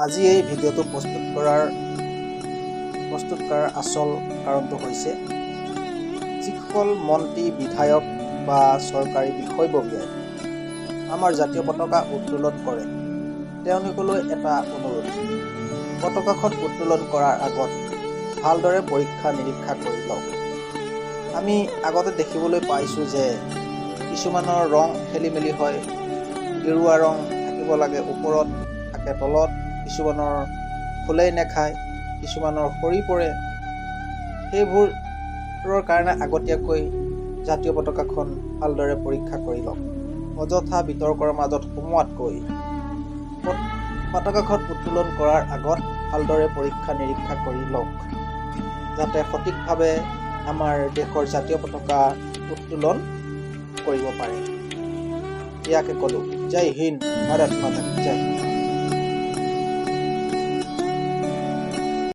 আজি এই ভিডিঅ'টো প্ৰস্তুত কৰাৰ আচল কাৰণটো হৈছে যিসকল মন্ত্ৰী বিধায়ক বা চৰকাৰী বিষয়ববীয়াই আমাৰ জাতীয় পতাকা উত্তোলন কৰে তেওঁলোকলৈ এটা অনুৰোধ। পতাকাখন উত্তোলন কৰাৰ আগত ভালদৰে পৰীক্ষা নিৰীক্ষা কৰি লওক। আমি আগতে দেখিবলৈ পাইছোঁ যে কিছুমানৰ ৰং খেলি মেলি হয়। গেৰুৱা ৰং থাকিব লাগে ওপৰত, থাকে তলত, কিছুমানৰ খোলেই নেখায়, কিছুমানৰ সৰি পৰে। সেইবোৰৰ কাৰণে আগতীয়াকৈ জাতীয় পতাকাখন ভালদৰে পৰীক্ষা কৰি লওক। অযথা বিতৰ্কৰ মাজত সোমোৱাতকৈ পতাকাখন উত্তোলন কৰাৰ আগত ভালদৰে পৰীক্ষা নিৰীক্ষা কৰি লওক, যাতে সঠিকভাৱে আমাৰ দেশৰ জাতীয় পতাকা উত্তোলন কৰিব পাৰে। ইয়াকে ক'লোঁ। জয় হিন্দ, ভাৰত মাতা কি জয়।